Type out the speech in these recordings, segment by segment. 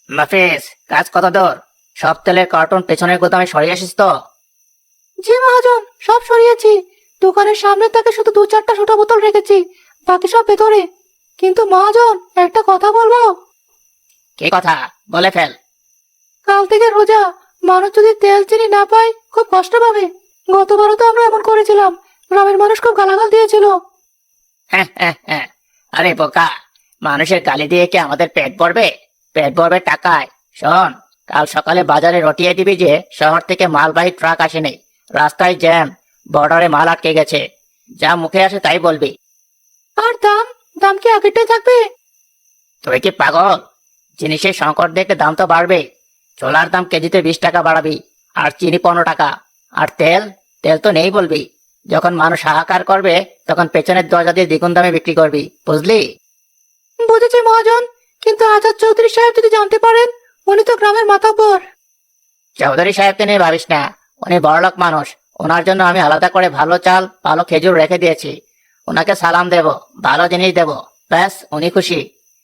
নাফিস, কাজ কত দূর? সব তেলের কার্টন পেছনের গুদামে সরিয়ে আসিস তো? জি মহাজন, সব সরিয়েছি। দোকানের সামনে থেকে শুধু 2-4টা ছোট বোতল রেখেছি, বাকি সব ভেতরে। কিন্তু মহাজন, একটা কথা বলবো। কি কথা? বলে ফেল। কাল থেকে রোজা, মানুষ যদি তেল চিনি না পায় খুব কষ্ট পাবে। গতবারও তো আমরা এমন করেছিলাম, গ্রামের মানুষ খুব গালাগাল দিয়েছিল। হ্যাঁ হ্যাঁ হ্যাঁ। আরে বোকা, মানুষের গালি দিয়ে কি আমাদের পেট ভরবে? পেট ভরবে টাকায়। শোন, কাল সকালে বাজারে রটিয়ে দিবি যে শহর থেকে মালবাহী ট্রাক আসেনি, রাস্তায় জ্যাম, বর্ডারে মাল আটকে গেছে। যা মুখে আসে তাই বলবি। আর দাম, দাম কি আগেরটাই থাকবে? তুই কি পাগল? জিনিসের সংকট দেখে দাম তো বাড়বে। ছোলার দাম কেজিতে 20 টাকা বাড়াবি, আর চিনি 15 টাকা। আর তেল, তেল তো নেই বলবি। যখন মানুষ হাহাকার করবে তখন পেছনের দরজা দিয়ে দ্বিগুণ দামে বিক্রি করবি, বুঝলি? বুঝেছি মহাজন, কিন্তু আজাদ চৌধুরী সাহেব যদি জানতে পারেন, উনি তো গ্রামের মাতব্বর। চৌধুরী সাহেবকে নিয়ে ভাবিস না, উনি বড়লোক মানুষ। ওনার জন্য আমি আলাদা করে ভালো চাল, ভালো খেজুর রেখে দিয়েছি। ওনাকে সালাম দেব, ভালো জিনিস দেব, ব্যাস উনি খুশি।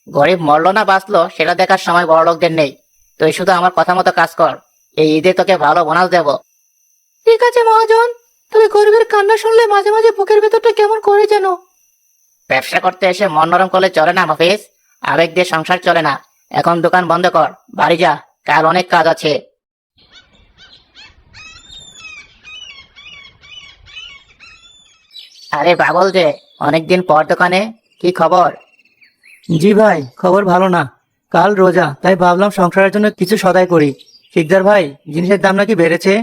গরিব মরলো না বাঁচলো সেটা দেখার সময় বড়লোকদের নেই। তুই শুধু আমার কথা মতো কাজ কর, এই ঈদে তোকে ভালো বোনাস দেব। ঠিক আছে মহাজন, তবে গরিবের কান্না শুনলে মাঝে মাঝে বুকের ভেতরটা কেমন করে যেন। ব্যবসা করতে এসে মন নরম করলে চলে না মফিজ। আবেগ দিয়ে সংসার চলে না। এখন দোকান বন্ধ কর, বাড়ি যা, কাল অনেক কাজ আছে। আরে পাগল যে, অনেকদিন পর দোকানে, কি খবর? জি ভাই, খবর ভালো না। কাল রোজা, তাই ভাবলাম সংসারের জন্য কিছু সদাই করি। শিকদার ভাই, জিনিসের দাম নাকি বেড়েছে?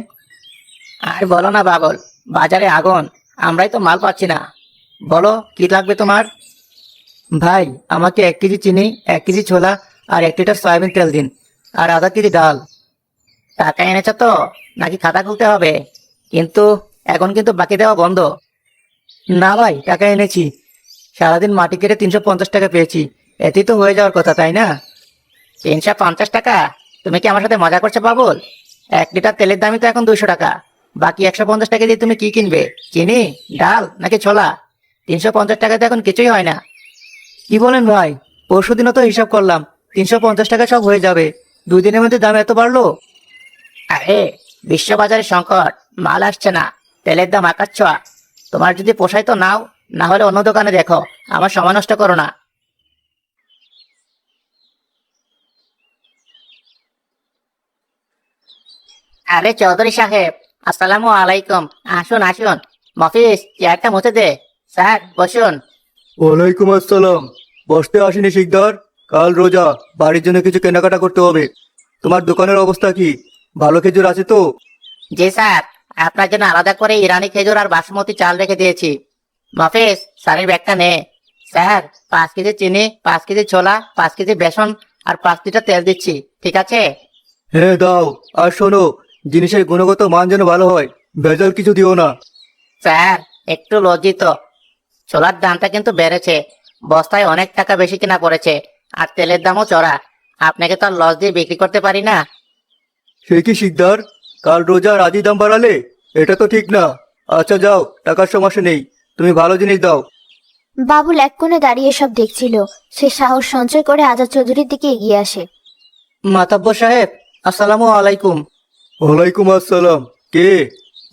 আর বলো না পাগল, বাজারে আগুন, আমরাই তো মাল পাচ্ছি না। বলো কি লাগবে তোমার? ভাই, আমাকে 1 কেজি চিনি, 1 কেজি ছোলা, আর 1 লিটার সয়াবিন তেল দিন, আর আধা 1 কেজি ডাল। টাকা এনেছো তো, নাকি খাতা খুলতে হবে? কিন্তু এখন কিন্তু বাকি দেওয়া বন্ধ। না ভাই, টাকা এনেছি। সারাদিন মাটি কেটে 350 টাকা পেয়েছি, এতেই তো হয়ে যাওয়ার কথা, তাই না? 350 টাকা? তুমি কি আমার সাথে মজা করছো বাবুল? 1 লিটার তেলের দামই তো এখন 200 টাকা। বাকি 150 টাকা দিয়ে তুমি কি কিনবে? চিনি, ডাল নাকি ছোলা? 350 টাকাতে এখন কিছুই হয় না। কি বলেন ভাই? পরশুদিনও তো হিসাব করলাম, 350 টাকা সব হয়ে যাবে। 2 দিনের মধ্যে দাম এত বাড়লো? আরে, বিশ্ববাজারে সংকট, মাল আসছে না, তেলের দাম আকাশ ছোঁয়া। তোমার যদি পোষায় তো নাও, না হলে অন্য দোকানে দেখো, আমার সময় নষ্ট করো না। আরে চৌধুরী সাহেব, আসসালামু আলাইকুম। আসুন আসুন। মফিজ, চেয়ারটা মুছে দে। স্যার বসুন। ওয়ালাইকুম আসসালাম। বসতে আসেনি শিকদার? কাল রোজা, বাড়ির জন্য কিছু কেনাকাটা করতে হবে। তোমার দোকানের অবস্থা কি? ভালো খেজুর আছে তো? জি স্যার, আপনার জন্য আলাদা করে ইরানি খেজুর আর বাসমতি চাল রেখে দিয়েছি। মফিজ, স্যারের ব্যাগটা নে। স্যার, 5 কেজি চিনি, 5 কেজি ছোলা, 5 কেজি বেসন, আর 5 লিটার তেল দিচ্ছি, ঠিক আছে? হ্যাঁ দাও। আর শোনো, জিনিসের গুণগত মান যেন ভালো হয়, ভেজাল কিছু দিও না। স্যার, একটু লজ্জিত। ছোলার দামটা কিন্তু বেড়েছে, বস্তায় অনেক টাকা বেশি কিনা পড়েছে, আর তেলের দামও চড়া। আপনাকে তো আর লস দিয়ে বিক্রি করতে পারি না। সে কি শিকদার, কাল রোজা আর আজই দাম বাড়ালে? এটা তো ঠিক না। আচ্ছা যাও, টাকার সমস্যা নেই, তুমি ভালো জিনিস দাও। বাবুল এক কোণে দাঁড়িয়ে সব দেখছিল। সে সাহস সঞ্চয় করে আজাদ চৌধুরীর দিকে এগিয়ে আসে। মাতাব্বর সাহেব, আসসালামু আলাইকুম। ওয়ালাইকুম আসসালাম। কে?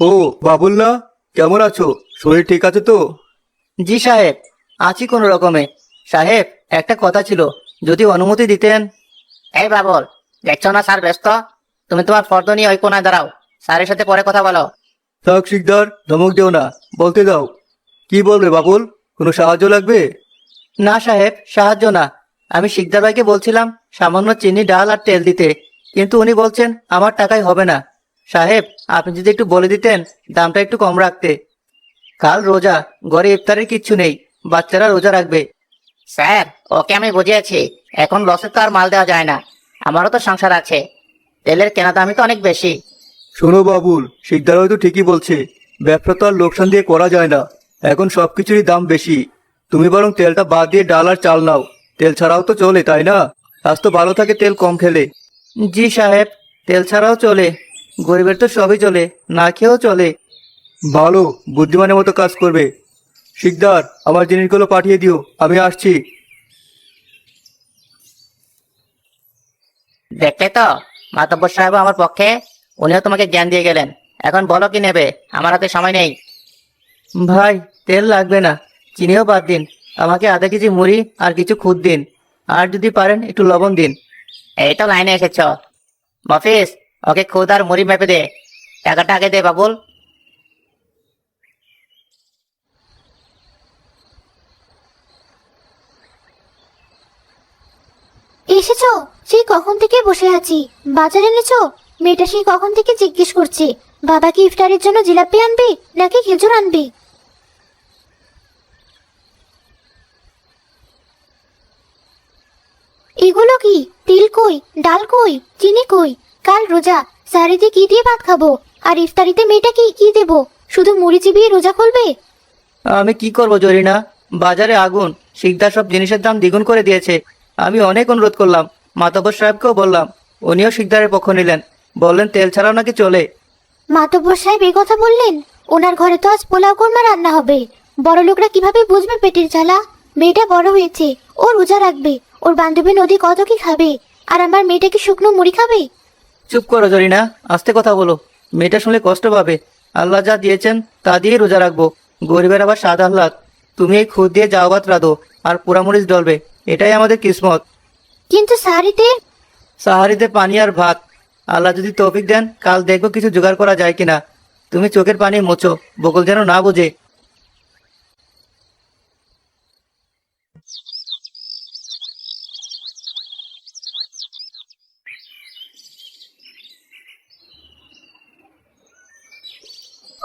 ও, বাবুল না? কেমন আছো? শরীর ঠিক আছে তো? জি সাহেব, আছি কোনো রকমে। সাহেব, একটা কথা ছিল, যদি অনুমতি দিতেন। এই বাবল, দেখছো না স্যার ব্যস্ত? তুমি তোমার ফর্দ নিয়ে ওই কোনায় দাঁড়াও, স্যারের সাথে পরে কথা বলো। থাক শিকদার, ধমক দেও না, বলতে দাও। কি বলবে বাবুল? কোনো সাহায্য লাগবে? না সাহেব, সাহায্য না। আমি শিকদার ভাইকে বলছিলাম সামান্য চিনি, ডাল আর তেল দিতে, কিন্তু উনি বলছেন আমার টাকায় হবে না। সাহেব, আপনি যদি একটু বলে দিতেন দামটা একটু কম রাখতে। কাল রোজা, ঘরে ইফতারের কিচ্ছু নেই, বাচ্চারা রোজা রাখবে। স্যার, ওকে আমি বুঝিয়েছি, এখন লসে তো আর মাল দেওয়া যায় না। আমারও তো সংসার আছে, তেলের কেনা দামই তো অনেক বেশি। শোনো বাবুল, শিকদার হয়তো ঠিকই বলছে, ব্যবসা তো আর লোকসান দিয়ে করা যায় না। এখন সবকিছুরই দাম বেশি। তুমি বরং তেলটা বাদ দিয়ে ডাল আর চাল নাও। তেল ছাড়াও তো চলে, তাই না? স্বাস্থ্য ভালো থাকে তেল কম খেলে। জি সাহেব, তেল ছাড়াও চলে, গরিবের তো সবই চলে, না খেয়েও চলে। ভালো, বুদ্ধিমানের মতো কাজ করবে। শিকদার, আমার জিনিসগুলো পাঠিয়ে দিও, আমি আসছি। দেখলে তো, মাতব্বর সাহেব আমার পক্ষে, উনিও তোমাকে জ্ঞান দিয়ে গেলেন। এখন বলো কি নেবে, আমার হাতে সময় নেই। ভাই, তেল লাগবে না, চিনিও বাদ দিন। আমাকে আধা কেজি মুড়ি আর কিছু খুদ দিন। আর যদি পারেন একটু লবণ দিন। এই তো লাইনে এসেছ। মফিস, ওকে খুদ আর মুড়ি মেপে দে। টাকাটা আগে দে বাবুল। এসেছো? সেই কখন থেকে বসে আছি। বাজার এনেছো? মেয়েটা সেই কখন থেকে জিজ্ঞেস করছে বাবা কি ইফতারের জন্য জিলাপি আনবে নাকি খেজুর আনবে। এগুলো কি? তিল কই, ডাল কই, চিনি কই? কাল রোজা, সারিতে কি দিয়ে ভাত খাবো? আর ইফতারিতে মেয়েটা কি কি দেবো? শুধু মুড়ি চিবিয়ে রোজা খুলবে? আমি কি করব জরিনা, বাজারে আগুন, শিকদার সব জিনিসের দাম দ্বিগুণ করে দিয়েছে। আমি অনেক অনুরোধ করলাম, মাতব্বর সাহেবকেও বললাম, উনিও শিকদারের পক্ষ নিলেন, বললেন তেল ছাড়াও নাকি চলে। মাতব্বর সাহেব এই কথা বললেন? ওনার ঘরে তো আজ পোলাও কোরমা রান্না হবে। বড় লোকরা কিভাবে বুঝবে পেটের জ্বালা? মেয়েটা বড় হয়েছে, ও রোজা রাখবে, ওর বান্ধবী নদী কত কি খাবে, আর আমার মেয়েটা কি শুকনো মুড়ি খাবে? চুপ করো জরিনা, আস্তে কথা বলো। মেয়েটা শুনলে কষ্ট পাবে। আল্লাহ যা দিয়েছেন তা দিয়েই রোজা রাখবো। গরিবের আবার স্বাদ আহ্লাদ। তুমি এই খুদ দিয়ে যাও ভাত রাঁধো আর পোড়ামরিচ ডলবে, এটাই আমাদের কিসমত। কিন্তু সাহারিতে? সাহারিতে পানি আর ভাত। আল্লাহ যদি তৌফিক দেন, কাল দেখবো কিছু জোগাড় করা যায় কিনা। তুমি চোখের পানি মোছো, বকুল যেন না বোঝে।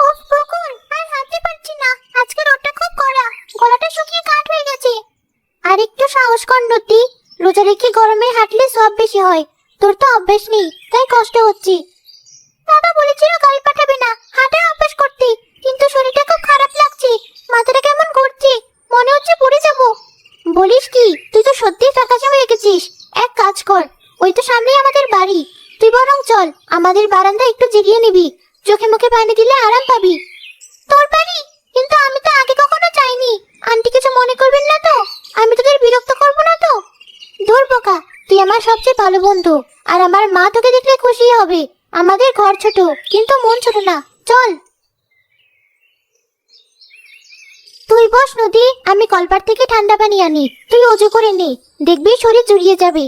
ওফ বকুল, আর হাঁটতে পারছি না, আজকে রোদটা খুব কড়া, গলাটা শুকিয়ে কাঠ হয়ে গেছে। আর একটু সাহস কর নতি, রোজা রেখে গরমে হাঁটলে সব বেশি হয়। তোর তো অভ্যাস নেই, তাই কষ্ট হচ্ছে। বাবা বলেছিল গাড়ি পাঠাবে না, হাঁটার অভ্যাস করতে, কিন্তু শরীরটা খুব খারাপ লাগছে, মাথাটা কেমন ঘুরছে, মনে হচ্ছে পড়ে যাব। বলিস কি, তুই তো সত্যিই ফ্যাকাশে হয়ে গেছিস। এক কাজ কর, ওই তো সামনেই আমাদের বাড়ি, তুই বরং চল আমাদের বারান্দা একটু জিরিয়ে নিবি, চোখে মুখে পানি দিলে আরাম পাবি। তোর বাড়ি? কিন্তু আমি তো আগে কখনো যাইনি। আন্টি কিছু মনে করবেন না তো? আমি তোদের বিরক্ত করব না তো? দূর বোকা, তুই আমার সবচেয়ে ভালো বন্ধু, আর আমার মা তোকে দেখলে খুশি হবে। আমাদের ঘর ছোট, কিন্তু মন ছোট না। চল। তুই বস নদী, আমি কলপার থেকে ঠান্ডা পানি আনি, তুই অজু করে নে, দেখবি শরীর জুড়িয়ে যাবে।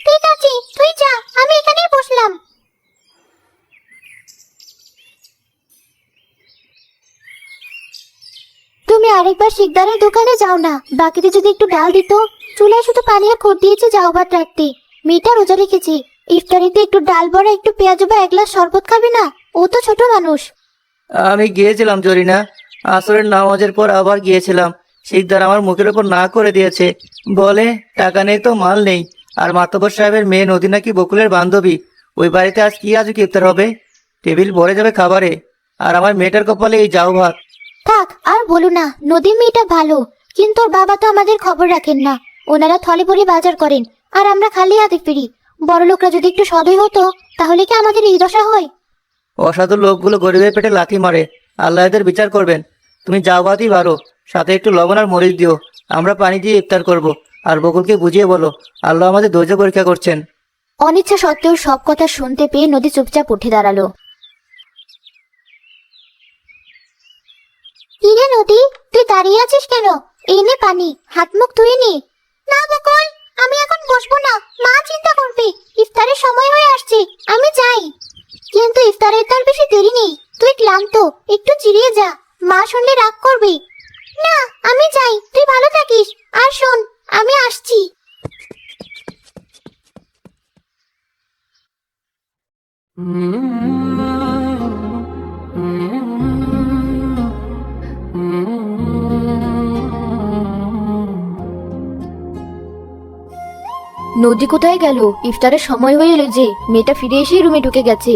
ঠিক আছে, তুই যা, আমি এখানেই বসলাম। তুমি আরেকবার শিকদারের দোকানে যাও না, বাকিতে যদি একটু ডাল দিত। চুলায় শুধু পানি আর খোট দিয়েছে যাও ভাত রাখতে। মেয়েটা রোজা রেখেছি, ইফতারিতে একটু ডাল বড়া, একটু পেঁয়াজ বা এক গ্লাস শরবত খাবে না? ও তো ছোট মানুষ। আমি গিয়েছিলাম জরিনা, আসরের নামাজের পর আবার গিয়েছিলাম। শিকদার আমার মুখের ওপর না করে দিয়েছে, বলে টাকা নেই তো মাল নেই। আর মাতব্বর সাহেবের মেয়ে নদী নাকি বকুলের বান্ধবী। ওই বাড়িতে আজ কি আজ ইফতার হবে, টেবিল ভরে যাবে খাবারে। আর আমার মেয়েটার কপালে এই যাও ভাত। থাক আর বলো না, নদীর মেয়েটা ভালো, কিন্তু ওর বাবা তো আমাদের খবর রাখেন না। ওনারা থলে ভরে বাজার করেন, আর আমরা খালি হাতে ফিরি। বড় লোকরা যদি একটু সদয় হতো, তাহলে কি আমাদের এই দশা হয়? অসাধু লোকগুলো গরিবের পেটে লাথি মারে, আল্লাহ এদের বিচার করবেন। তুমি যাও ভাতই বারো, সাথে একটু লবণ আর মরিচ দিও। আমরা পানি দিয়ে ইফতার করব। আর বকুলকে বুঝিয়ে বলো, আল্লাহ আমাদের ধৈর্য পরীক্ষা করছেন। অনিচ্ছা সত্ত্বেও সব কথা শুনতে পেয়ে নদী চুপচাপ উঠে দাঁড়ালো। কিরে নদী, তুই দাঁড়িয়ে আছিস কেন? এই নে পানি, হাত মুখ ধুয়ে নে। না বকুল, আমি এখন বসবো না, মা চিন্তা করবে। ইফতারের সময় হয়ে আসছে, আমি যাই। কিন্তু ইফতারের তার বেশি দেরি নেই, তুই ক্লান্ত, একটু জিরিয়ে যা, মা শুনলে রাগ করবে। না, আমি যাই, তুই ভালো থাকিস। আর শোন, আমি আসছি। নদী কোথায় গেল? ইফতারের সময় হয়ে এলো যে, মেয়েটা ফিরে এসে রুমে ঢুকে গেছে।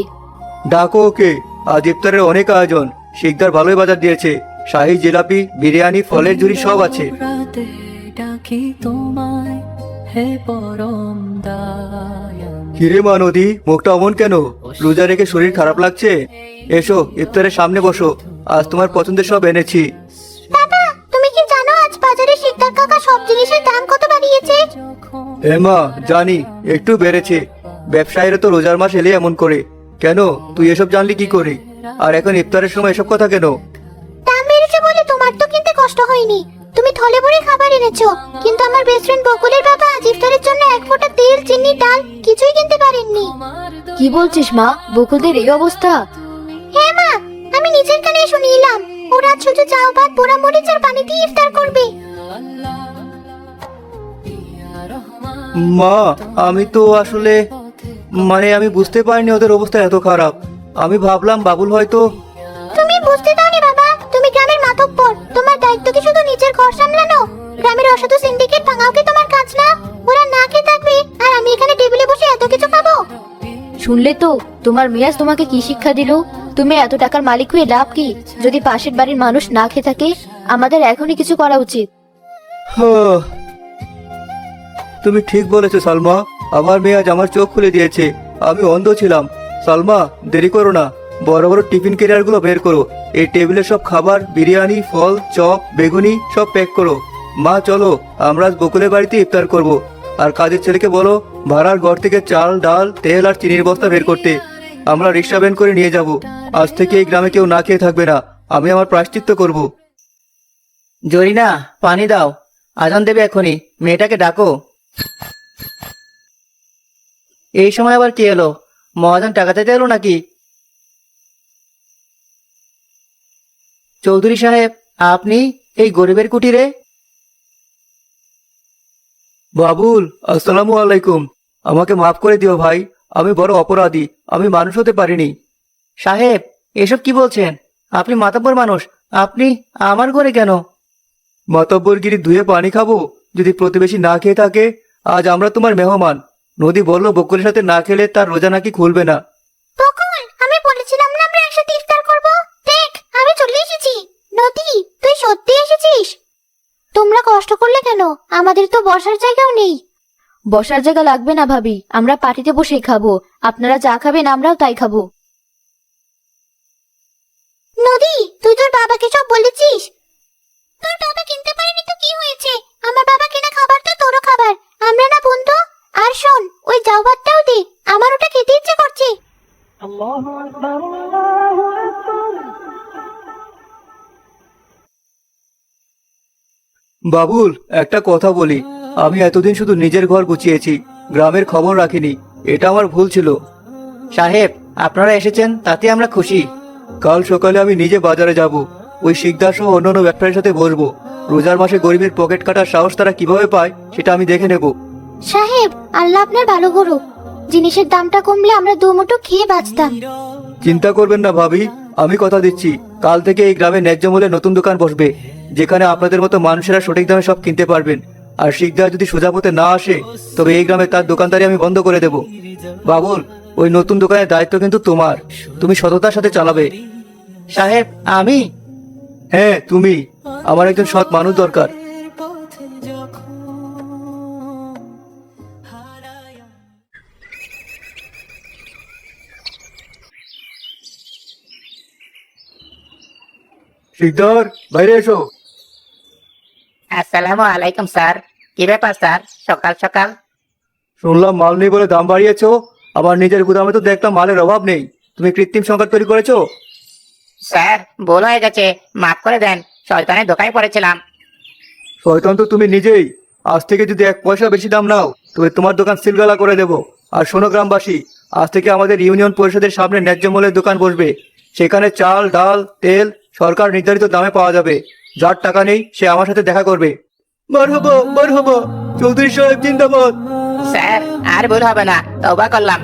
ডাকো ওকে, আজ ইফতারের অনেক আয়োজন। শিকদার ভালোই বাজার দিয়েছে, শাহী জিলাপি, বিরিয়ানি, ফলের ঝুড়ি সব আছে। রাতে ডাকি তোমায়, হে পরম দয়াল। কিরে মা নদী, মুখটা অমন কেন? রোজা রেখে শরীর খারাপ লাগছে? এসো ইফতারের সামনে বসো, আজ তোমার পছন্দের সব এনেছি। বাবা, তুমি কি জানো আজ বাজারে শিকদার কাকা সব জিনিসের দাম কত বাড়িয়েছে? বেড়েছে? মা জানি একটু বেড়েছে। ব্যবসায়ীরা তো রোজার মাস এলে এমন করে। কেন, তুই এসব জানলি কি করে? আর এখন ইফতারের সময় এসব কথা কেন? দাম বেড়েছে বলে তোমার তো কিনতে কষ্ট হয়নি। তুমি থলে ভরে খাবার এনেছো, কিন্তু আমার বেস্ট ফ্রেন্ড বকুলের বাবা আজ ইফতারের জন্য এক ফোঁটা তেল, চিনি, ডাল কিছুই কিনতে পারেননি। কি বলছিস মা? বকুলদের এই অবস্থা? হ্যাঁ মা, আমি নিজের কানে শুনে এলাম ওরা শুধু চাও ভাত, পোড়া মরিচ আর পানি দিয়ে ইফতার করবে। মা, আমি তো আসলে আমি বুঝতে পারিনি ওদের অবস্থা এত খারাপ। আমি ভাবলাম বাবুল হয়তো। তুমি বুঝতে দাওনি বাবা, তুমি গ্রামের মাতব্বর, তোমার দায়িত্ব কি শুধু নিজের ঘর সামলানো? গ্রামের অসাধু সিন্ডিকেট ভাঙাও কি তোমার কাজ না? ওরা না খেয়ে থাকবে আর আমি এখানে টেবিলে বসে এত কিছু খাবো? শুনলে তো তোমার মিরাজ তোমাকে কি শিক্ষা দিল? তুমি এত টাকার মালিক হয়ে লাভ কি যদি পাশের বাড়ির মানুষ না খেয়ে থাকে? আমাদের এখনই কিছু করা উচিত। তুমি ঠিক বলেছো সালমা, আমার মেয়ে আজ আমার চোখ খুলে দিয়েছে। আমি অন্ধ ছিলাম। সালমা, দেরি করো না, বড় বড় টিফিন ক্যারিয়ার গুলো বের করো। এই টেবিলে সব খাবার, বিরিয়ানি, ফল, চপ, বেগুনি সব প্যাক করো। মা চলো, আমরা আজ বকুলের বাড়িতে ইফতার করব। আর কাজের ছেলেকে বলো ভাড়ার ঘর থেকে চাল, ডাল, তেল আর চিনির বস্তা বের করতে। আমরা রিক্সা ভ্যান করে নিয়ে যাব। আজ থেকে এই গ্রামে কেউ না খেয়ে থাকবে না। আমি আমার প্রায়শ্চিত্ত করব। জরিনা, পানি দাও। আজান দেবে এখনই, মেয়েটাকে ডাকো। এই সময় আবার কি এলো? মহাজন টাকা চাইতে এলো নাকি? চৌধুরী সাহেব, আপনি এই গরিবের কুটিরে? বাবুল, আসসালামু আলাইকুম। আমাকে মাফ করে দিও ভাই, আমি বড় অপরাধী। আমি মানুষ হতে পারিনি। সাহেব, এসব কি বলছেন? আপনি মাতাব্বর মানুষ, আপনি আমার ঘরে কেন? মাতব্বরগিরি ধুয়ে পানি খাবো? যদি প্রতিবেশী না খেয়ে থাকে? আজ আমরা তোমার মেহমান। নদী বলল বকুলের সাথে না খেলে তার রোজা নাকি খুলবে না। বকুল, আমি বলেছিলাম না আমরা একসাথে ইফতার করব। দেখ, আমি চলে এসেছি। নদী, তুই সত্যি এসেছিস? তোমরা কষ্ট করলে কেন? আমাদের তো বসার জায়গাও নেই। বসার জায়গা লাগবে না ভাবি, আমরা পার্টিতে বসেই খাবো। আপনারা যা খাবেন আমরাও তাই খাবো। নদী, তুই তোর বাবাকে সব বলেছিস? তোর বাবা কিনতে পারেনি তো কি হয়েছে? আমার বাবা কেনা খাবার তো তোরও খাবার, আমরা না বন্ধু? আর শোন, ওই যাও ভাতটাও দে, আমার ওটা খেতে ইচ্ছে করছে। বাবুল, একটা কথা বলি। আমি এতদিন শুধু নিজের ঘর গুছিয়েছি, গ্রামের খবর রাখিনি। এটা আমার ভুল ছিল। সাহেব, আপনারা এসেছেন তাতে আমরা খুশি। কাল সকালে আমি নিজে বাজারে যাব। ওই শিকদার সহ অন্যান্য ব্যবসায়ীর সাথে বসবো। রোজার মাসে গরিবের পকেট কাটার সাহস তারা কিভাবে পায় সেটা আমি দেখে নেব। সাহেব, আল্লাহ আপনার ভালো করুক। জিনিসের দামটা কমলে আমরা দুমুঠো খেয়ে বাঁচতাম। চিন্তা করবেন না ভাবি, আমি কথা দিচ্ছি কাল থেকে এই গ্রামে ন্যায্য মূল্যে নতুন দোকান বসবে, যেখানে আপনাদের মতো মানুষেরা সঠিক দামে সব কিনতে পারবেন। আর শিকদার যদি সোজা পথে না আসে, তবে এই গ্রামে তার দোকানদারি আমি বন্ধ করে দেব। বাবুল, ওই নতুন দোকানের দায়িত্ব কিন্তু তোমার। তুমি সততার সাথে চালাবে। সাহেব, আমি? হ্যাঁ তুমি। আমার একজন সৎ মানুষ দরকার। শিকদার, বাইরে এসো। আসসালামু আলাইকুম স্যার। কি ব্যাপার স্যার, সকাল সকাল? শুনলাম মাল নেই বলে দাম বাড়িয়েছো। আমার নিজের গুদামে তো দেখলাম মালের অভাব নেই। তুমি কৃত্রিম সংকট তৈরি করেছো। স্যার, ভুল হয়ে গেছে, মাফ করে দেন। শয়তানের ধোকায় পড়েছিলাম। শয়তান তো তুমি নিজেই। আজ থেকে যদি 1 পয়সা বেশি দাম নাও, তবে তোমার দোকান সিলগালা করে দেব। আর শোনো গ্রামবাসী, আজ থেকে আমাদের ইউনিয়ন পরিষদের সামনে ন্যায্য মূল্যের দোকান বসবে। সেখানে চাল, ডাল, তেল সরকার নির্ধারিত দামে পাওয়া যাবে। যার টাকা নেই সে আমার সাথে দেখা করবে। মারহাবা, মারহাবা, চৌধুরী সাহেব জিন্দাবাদ। স্যার, আর ভুল হবে না, তওবা করলাম।